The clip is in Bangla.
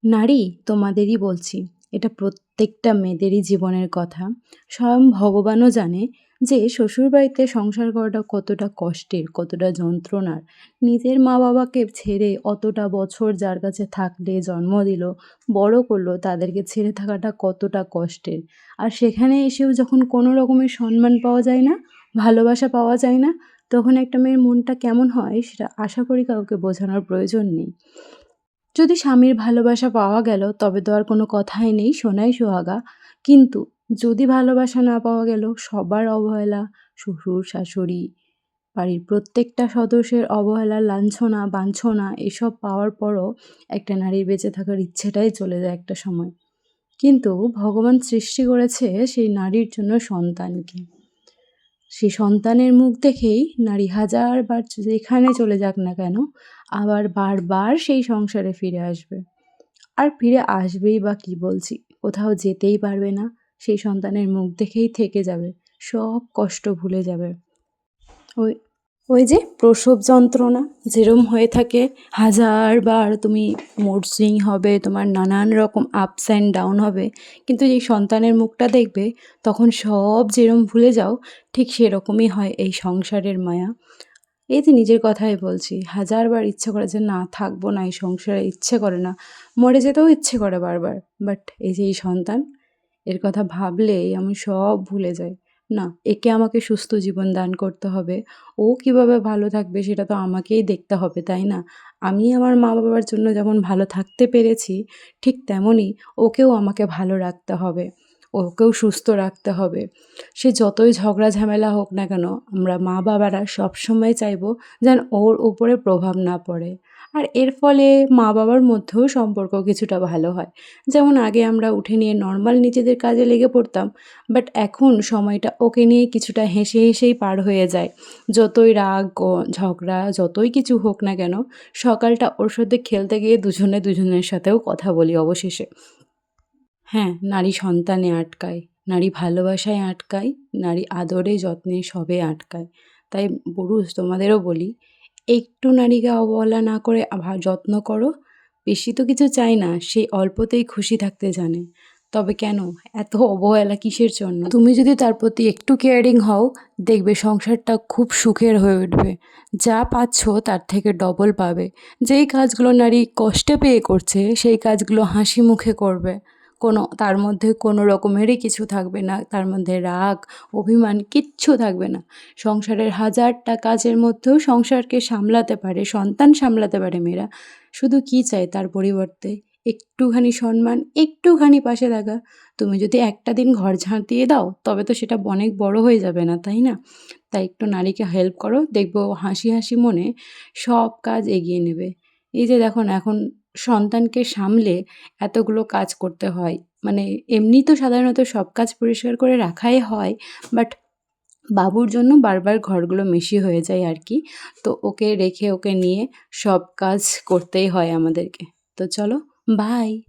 নারী তোমাদেরই বলছি। এটা প্রত্যেকটা মেয়েদেরই জীবনের কথা। স্বয়ং ভগবানও জানে যে শ্বশুরবাড়িতে সংসার করাটা কতটা কষ্টের, কতটা যন্ত্রণার। নিজের মা-বাবাকে ছেড়ে অতটা বছর যার কাছে থাকলে, জন্ম দিল, বড় করলো, তাদেরকে ছেড়ে থাকাটা কতটা কষ্টের। আর সেখানে এসেও যখন কোনো রকমের সম্মান পাওয়া যায় না, ভালোবাসা পাওয়া যায় না, তখন একটা মেয়ের মনটা কেমন হয় সেটা আশা করি কাউকে বোঝানোর প্রয়োজন নেই। যদি স্বামীর ভালোবাসা পাওয়া গেল তবে তো আর কোনো কথাই নেই, সোনাই সোহাগা। কিন্তু যদি ভালোবাসা না পাওয়া গেল, সবার অবহেলা, শ্বশুর, শাশুড়ি, বাড়ির প্রত্যেকটা সদস্যের অবহেলা, লাঞ্ছনা, বাঞ্ছনা এসব পাওয়ার পরও একটা নারীর বেঁচে থাকার ইচ্ছেটাই চলে যায় একটা সময়। কিন্তু ভগবান সৃষ্টি করেছে সেই নারীর জন্য সন্তানকে। সেই সন্তানের মুখ দেখেই নারী হাজারবার যেখানে চলে যাক না কেন, আবার বারবার সেই সংসারে ফিরে আসবে। আর ফিরে আসবেই বা কী বলছি, কোথাও যেতেই পারবে না, সেই সন্তানের মুখ দেখেই থেকে যাবে, সব কষ্ট ভুলে যাবে। ওই ওই যে প্রসব যন্ত্রণা যেরম হয়ে থাকে, হাজারবার তুমি মুড সুইং হবে, তোমার নানান রকম আপস অ্যান্ড ডাউন হবে, কিন্তু যেই সন্তানের মুখটা দেখবে তখন সব যেরম ভুলে যাও, ঠিক সেরকমই হয় এই সংসারের মায়া। এই যে নিজের কথাই বলছি, হাজারবার ইচ্ছে করে যে না থাকবো না এই সংসারে, ইচ্ছে করে না, মরে যেতেও ইচ্ছে করে বারবার। বাট এই যে এই সন্তান, এর কথা ভাবলেই আমি সব ভুলে যাই। না, একে আমাকে সুস্থ জীবন দান করতে হবে। ও কীভাবে ভালো থাকবে সেটা তো আমাকেই দেখতে হবে, তাই না? আমি আমার মা-বাবার জন্য যেমন ভালো থাকতে পেরেছি, ঠিক তেমনই ওকেও আমাকে ভালো রাখতে হবে। ওকেও সুস্থ রাখতে হবে। সে যতই ঝগড়া ঝামেলা হোক না কেন, আমরা মা-বাবারা সবসময় চাইবো যেন ওর ওপরে প্রভাব না পড়ে। আর এর ফলে মা-বাবার মধ্যেও সম্পর্ক কিছুটা ভালো হয়। যেমন আগে আমরা উঠে নিয়ে নর্মাল নিজেদের কাজে লেগে পড়তাম, বাট এখন সময়টা ওকে নিয়ে কিছুটা হেসে হেসেই পার হয়ে যায়। যতই রাগ ঝগড়া যতই কিছু হোক না কেন, সকালটা ওর সাথে খেলতে গিয়ে দুজনে দুজনের সাথেও কথা বলি অবশেষে। হ্যাঁ, নারী সন্তানে আটকায়, নারী ভালোবাসায় আটকায়, নারী আদরে যত্নে সবে আটকায়। তাই পুরুষ তোমাদেরও বলি, একটু নারীকে অবহেলা না করে যত্ন করো। বেশি তো কিছু চাই না, সেই অল্পতেই খুশি থাকতে জানে। তবে কেন এত অবহেলা কিসের জন্য? তুমি যদি তার প্রতি একটু কেয়ারিং হও, দেখবে সংসারটা খুব সুখের হয়ে উঠবে। যা পাচ্ছ তার থেকে ডবল পাবে। যেই কাজগুলো নারী কষ্টে পেয়ে করছে, সেই কাজগুলো হাসি মুখে করবে। তার মধ্যে কোনো রকমেরই কিছু থাকবে না, তার মধ্যে রাগ, অভিমান কিচ্ছু থাকবে না। সংসারের হাজারটা কাজের মধ্যেও সংসারকে সামলাতে পারে, সন্তান সামলাতে পারে মেয়েরা। শুধু কী চায় তার পরিবর্তে? একটুখানি সম্মান, একটুখানি পাশে থাকা। তুমি যদি একটা দিন ঘর ঝাঁট দিয়ে দাও, তবে তো সেটা অনেক বড় হয়ে যাবে না, তাই না? তাই একটু নারীকে হেল্প করো, দেখবে ও হাসি হাসি মনে সব কাজ এগিয়ে নেবে। এই যে দেখো না, এখন সন্তানকে সামলে এতগুলো কাজ করতে হয়। মানে এমনি তো সাধারণত সব কাজ পরিষ্কার করে রাখাই হয়, বাট বাবুর জন্য বারবার ঘরগুলো মেশি হয়ে যায় আর কি। তো ওকে রেখে ওকে নিয়ে সব কাজ করতেই হয় আমাদেরকে। তো চলো, বাই।